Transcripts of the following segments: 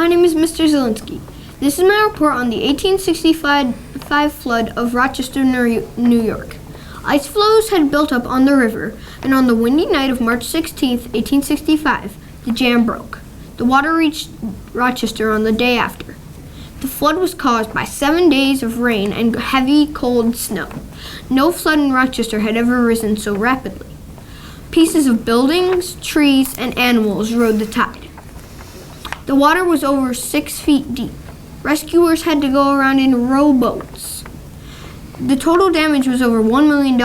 name is Mr. Zielinski. This is my report on the 1865 flood of Rochester, New York. Ice floes had built up on the river, and on the windy night of March 16, 1865, the jam broke. The water reached Rochester on the day after. The flood was caused by 7 days of rain and heavy, cold snow. No flood in Rochester had ever risen so rapidly. Pieces of buildings, trees, and animals rode the tide. The water was over 6 feet deep. Rescuers had to go around in rowboats. The total damage was over $1 million,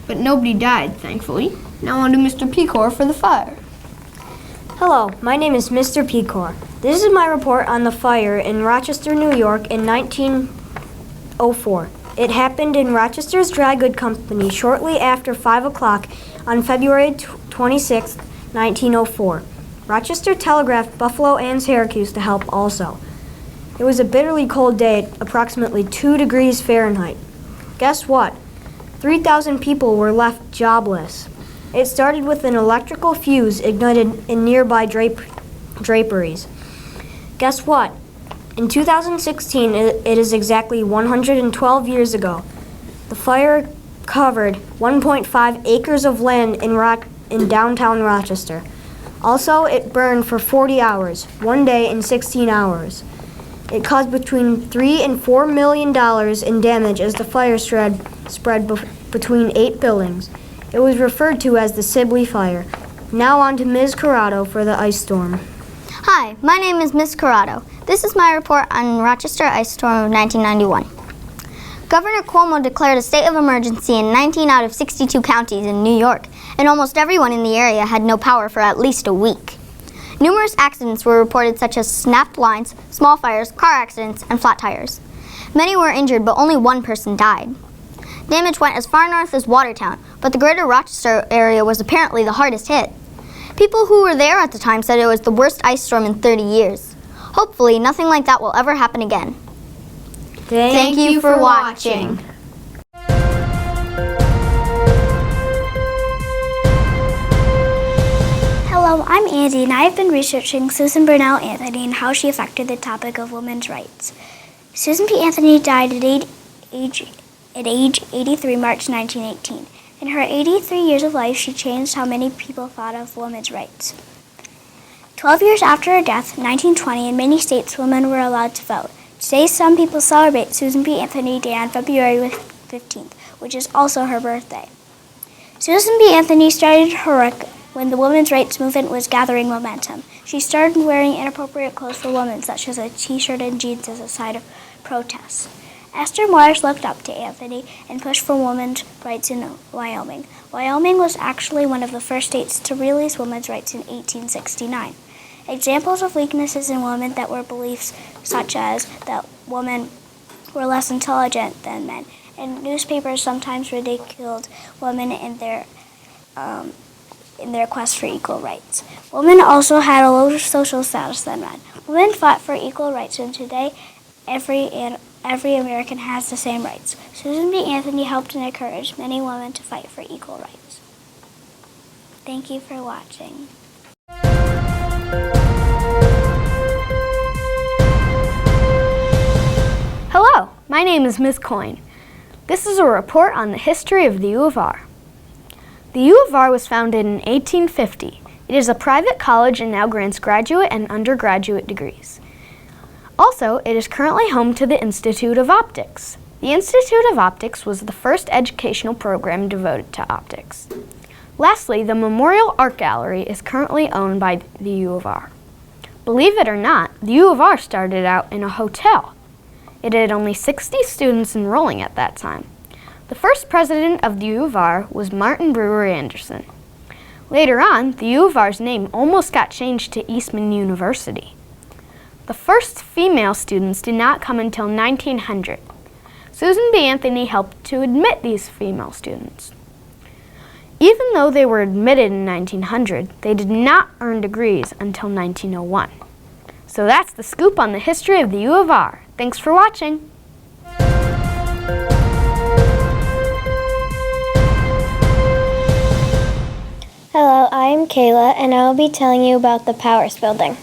but nobody died, thankfully. Now on to Mr. Pecor for the fire. Hello, my name is Mr. Pecor. This is my report on the fire in Rochester, New York in 1904. It happened in Rochester's Dry Good Company shortly after 5 o'clock on February 26, 1904. Rochester telegraphed Buffalo and Syracuse to help also. It was a bitterly cold day, approximately 2 degrees Fahrenheit. Guess what? 3,000 people were left jobless. It started with an electrical fuse ignited in nearby draperies. Guess what? In 2016, it is exactly 112 years ago. The fire covered 1.5 acres of land in downtown Rochester. Also, it burned for 40 hours, 1 day and 16 hours. It caused between $3 and $4 million in damage as the fire spread between 8 buildings. It was referred to as the Sibley Fire. Now on to Ms. Corrado for the ice storm. Hi, my name is Ms. Corrado. This is my report on Rochester ice storm of 1991. Governor Cuomo declared a state of emergency in 19 out of 62 counties in New York, and almost everyone in the area had no power for at least a week. Numerous accidents were reported, such as snapped lines, small fires, car accidents, and flat tires. Many were injured, but only 1 person died. Damage went as far north as Watertown, but the greater Rochester area was apparently the hardest hit. People who were there at the time said it was the worst ice storm in 30 years. Hopefully, nothing like that will ever happen again. Thank you for watching. Hello, I'm Andy, and I have been researching Susan Burnell Anthony and how she affected the topic of women's rights. Susan B. Anthony died at age 83, March 1918. In her 83 years of life, she changed how many people thought of women's rights. 12 years after her death, 1920, in many states, women were allowed to vote. Today, some people celebrate Susan B. Anthony Day on February 15th, which is also her birthday. Susan B. Anthony started her work when the women's rights movement was gathering momentum. She started wearing inappropriate clothes for women, such as a t-shirt and jeans, as a sign of protest. Esther Morris looked up to Anthony and pushed for women's rights in Wyoming. Wyoming was actually one of the first states to release women's rights in 1869. Examples of weaknesses in women that were beliefs such as that women were less intelligent than men, and newspapers sometimes ridiculed women in their quest for equal rights. Women also had a lower social status than men. Women fought for equal rights, and today every American has the same rights. Susan B. Anthony helped and encouraged many women to fight for equal rights. Thank you for watching. Hello, my name is Ms. Coyne. This is a report on the history of the U of R. The U of R was founded in 1850. It is a private college and now grants graduate and undergraduate degrees. Also, it is currently home to the Institute of Optics. The Institute of Optics was the first educational program devoted to optics. Lastly, the Memorial Art Gallery is currently owned by the U of R. Believe it or not, the U of R started out in a hotel. It had only 60 students enrolling at that time. The first president of the U of R was Martin Brewer Anderson. Later on, the U of R's name almost got changed to Eastman University. The first female students did not come until 1900. Susan B. Anthony helped to admit these female students. Even though they were admitted in 1900, they did not earn degrees until 1901. So that's the scoop on the history of the U of R. Thanks for watching. Hello, I'm Kayla, and I will be telling you about the Powers Building.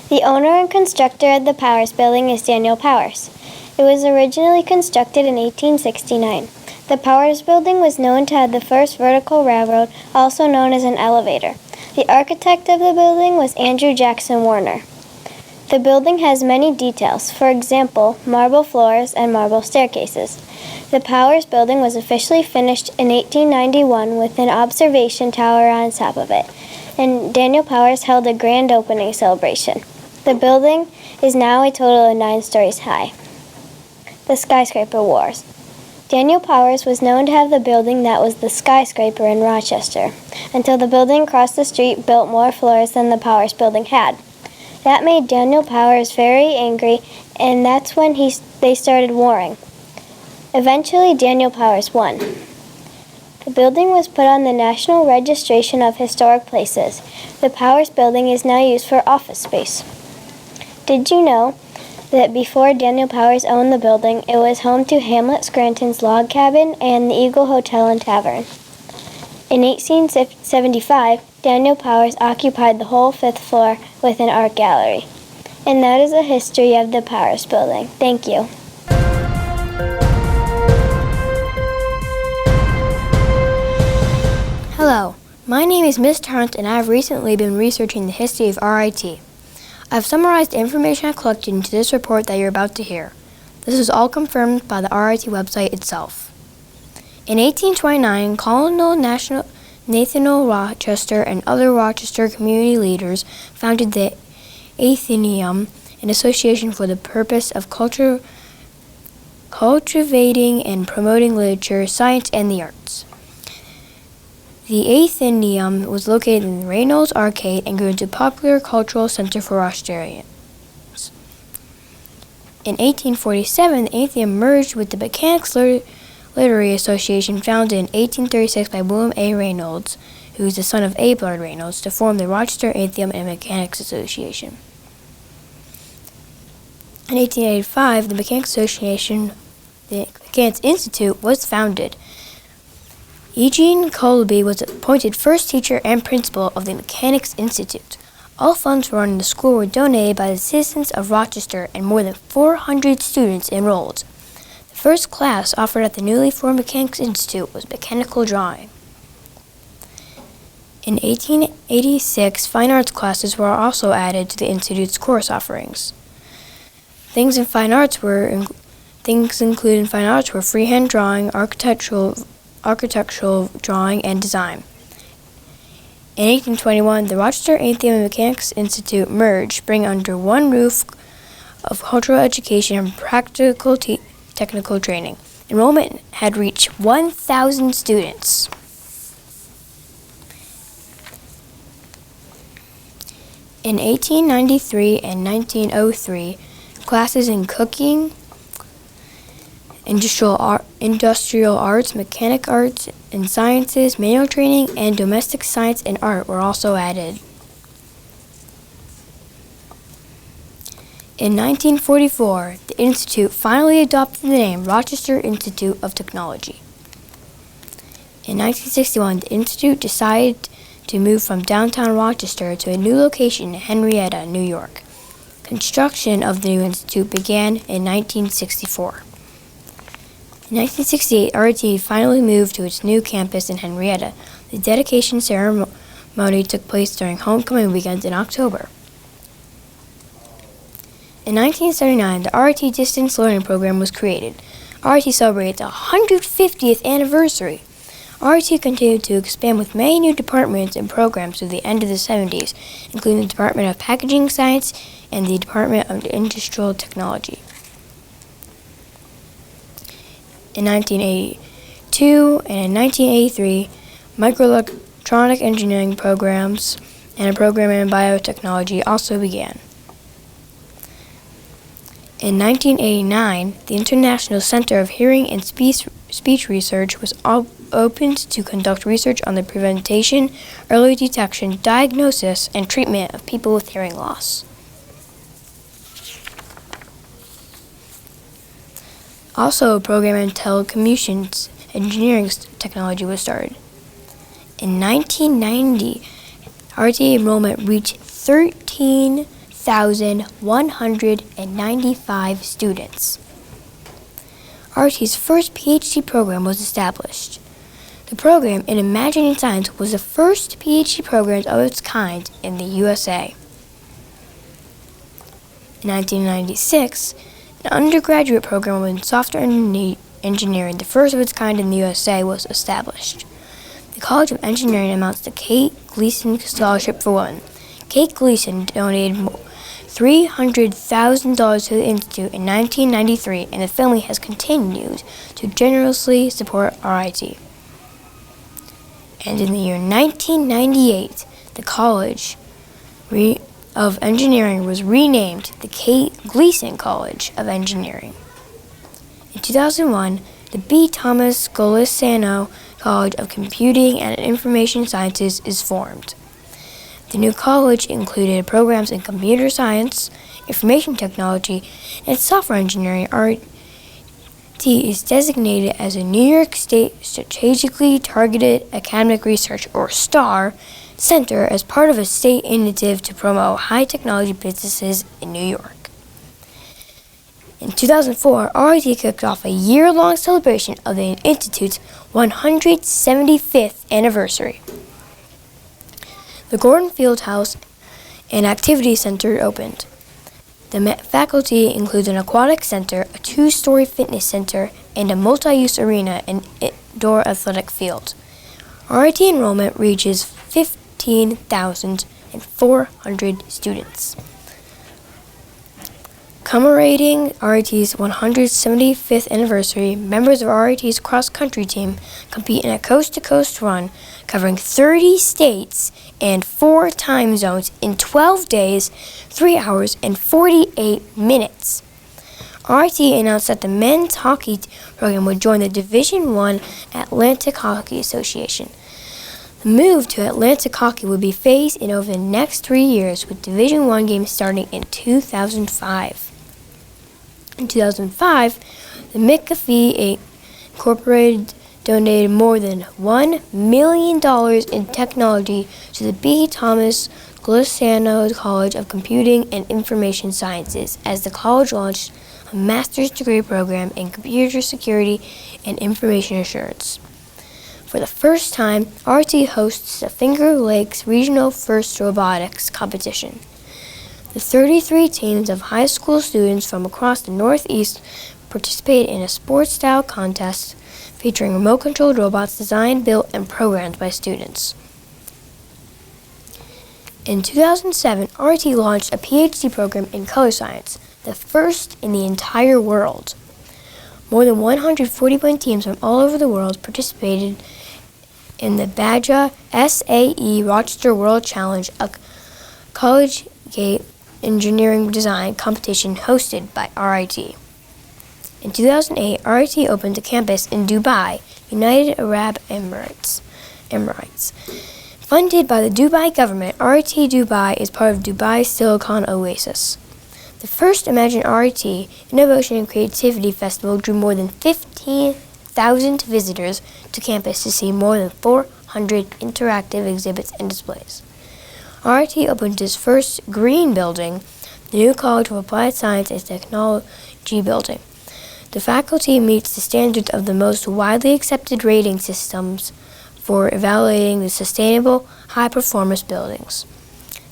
The owner and constructor of the Powers Building is Daniel Powers. It was originally constructed in 1869. The Powers Building was known to have the first vertical railroad, also known as an elevator. The architect of the building was Andrew Jackson Warner. The building has many details, for example, marble floors and marble staircases. The Powers Building was officially finished in 1891 with an observation tower on top of it, and Daniel Powers held a grand opening celebration. The building is now a total of 9 stories high. The Skyscraper Wars. Daniel Powers was known to have the building that was the skyscraper in Rochester, until the building across the street built more floors than the Powers Building had. That made Daniel Powers very angry, and that's when they started warring. Eventually, Daniel Powers won. The building was put on the National Registration of Historic Places. The Powers Building is now used for office space. Did you know that before Daniel Powers owned the building, it was home to Hamlet Scranton's log cabin and the Eagle Hotel and Tavern? In 1875, Daniel Powers occupied the whole 5th floor with an art gallery. And that is the history of the Powers Building. Thank you. Hello, my name is Ms. Hunt, and I have recently been researching the history of RIT. I've summarized the information I collected into this report that you're about to hear. This is all confirmed by the RIT website itself. In 1829, Colonel Nathaniel Rochester and other Rochester community leaders founded the Athenaeum, an association for the purpose of cultivating and promoting literature, science, and the arts. The Athenaeum was located in Reynolds Arcade and grew into a popular cultural center for Rochderians. In 1847, the Athenaeum merged with the Mechanics Literary Association, founded in 1836 by William A. Reynolds, who is the son of Abelard Reynolds, to form the Rochester Athenaeum and Mechanics Association. In 1885, the Mechanics Institute was founded. Eugene Colby was appointed first teacher and principal of the Mechanics Institute. All funds running the school were donated by the citizens of Rochester, and more than 400 students enrolled. The first class offered at the newly formed Mechanics Institute was mechanical drawing. In 1886, fine arts classes were also added to the Institute's course offerings. Things included in fine arts were freehand drawing, architectural drawing, and design. In 1821, the Rochester Athenaeum and Mechanics Institute merged, bringing under one roof of cultural education and practical technical training. Enrollment had reached 1,000 students. In 1893 and 1903, classes in cooking, industrial arts, mechanic arts and sciences, manual training, and domestic science and art were also added. In 1944, the Institute finally adopted the name Rochester Institute of Technology. In 1961, the Institute decided to move from downtown Rochester to a new location in Henrietta, New York. Construction of the new institute began in 1964. In 1968, RIT finally moved to its new campus in Henrietta. The dedication ceremony took place during homecoming weekend in October. In 1979, the RIT Distance Learning Program was created. RIT celebrated its 150th anniversary. RIT continued to expand with many new departments and programs through the end of the 70s, including the Department of Packaging Science and the Department of Industrial Technology. In 1982 and in 1983, microelectronic engineering programs and a program in biotechnology also began. In 1989, the International Center of Hearing and Speech Research was opened to conduct research on the prevention, early detection, diagnosis, and treatment of people with hearing loss. Also, a program in telecommunications engineering technology was started. In 1990, RIT enrollment reached 13,000 3,195 students. RIT's first PhD program was established. The program in Imagining Science was the first PhD program of its kind in the USA. In 1996, an undergraduate program in software engineering, the first of its kind in the USA, was established. The College of Engineering announced the Kate Gleason Scholarship for Women. Kate Gleason donated $300,000 to the Institute in 1993, and the family has continued to generously support RIT. And in the year 1998, the College of Engineering was renamed the Kate Gleason College of Engineering. In 2001, the B. Thomas Golisano College of Computing and Information Sciences is formed. The new college included programs in computer science, information technology, and software engineering. RIT is designated as a New York State Strategically Targeted Academic Research, or STAR, center as part of a state initiative to promote high technology businesses in New York. In 2004, RIT kicked off a year-long celebration of the Institute's 175th anniversary. The Gordon Field House and Activity Center opened. The faculty includes an aquatic center, a 2-story fitness center, and a multi-use arena and indoor athletic field. RIT enrollment reaches 15,400 students. Commemorating RIT's 175th anniversary, members of RIT's cross-country team compete in a coast-to-coast run covering 30 states and 4 time zones in 12 days, 3 hours, and 48 minutes. RIT announced that the men's hockey program would join the Division I Atlantic Hockey Association. The move to Atlantic Hockey would be phased in over the next 3 years, with Division I games starting in 2005. In 2005, the McAfee Incorporated donated more than $1 million in technology to the B. Thomas Golisano College of Computing and Information Sciences, as the college launched a master's degree program in computer security and information assurance. For the first time, RIT hosts the Finger Lakes Regional First Robotics Competition. The 33 teams of high school students from across the Northeast participated in a sports-style contest featuring remote-controlled robots designed, built, and programmed by students. In 2007, RIT launched a PhD program in color science, the first in the entire world. More than 141 teams from all over the world participated in the Badja SAE Rochester World Challenge, a college-gate engineering design competition hosted by RIT. In 2008, RIT opened a campus in Dubai, United Arab Emirates. Funded by the Dubai government, RIT Dubai is part of Dubai's Silicon Oasis. The first Imagine RIT Innovation and Creativity Festival drew more than 15,000 visitors to campus to see more than 400 interactive exhibits and displays. RIT opened its first green building, the new College of Applied Science and Technology building. The faculty meets the standards of the most widely accepted rating systems for evaluating the sustainable, high-performance buildings.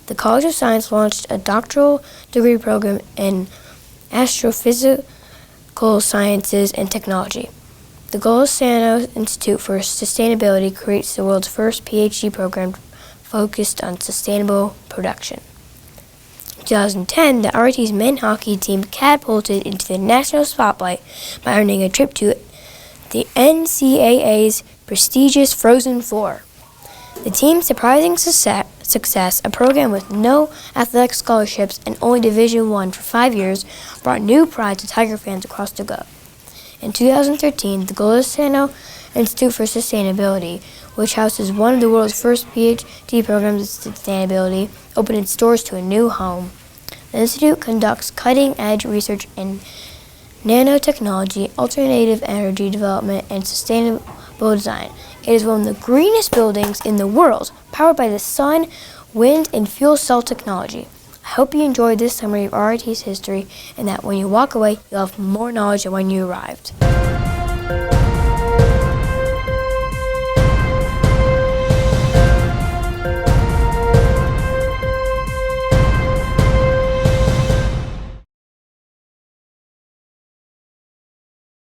The College of Science launched a doctoral degree program in astrophysical sciences and technology. The Golisano Institute for Sustainability creates the world's first PhD program focused on sustainable production. In 2010, the RIT's men's hockey team catapulted into the national spotlight by earning a trip to the NCAA's prestigious Frozen Four. The team's surprising success, a program with no athletic scholarships and only Division I for 5 years, brought new pride to Tiger fans across the globe. In 2013, the Golisano Institute for Sustainability, which houses one of the world's first PhD programs in sustainability, opened its doors to a new home. The institute conducts cutting-edge research in nanotechnology, alternative energy development, and sustainable design. It is one of the greenest buildings in the world, powered by the sun, wind, and fuel cell technology. I hope you enjoyed this summary of RIT's history and that when you walk away, you'll have more knowledge than when you arrived.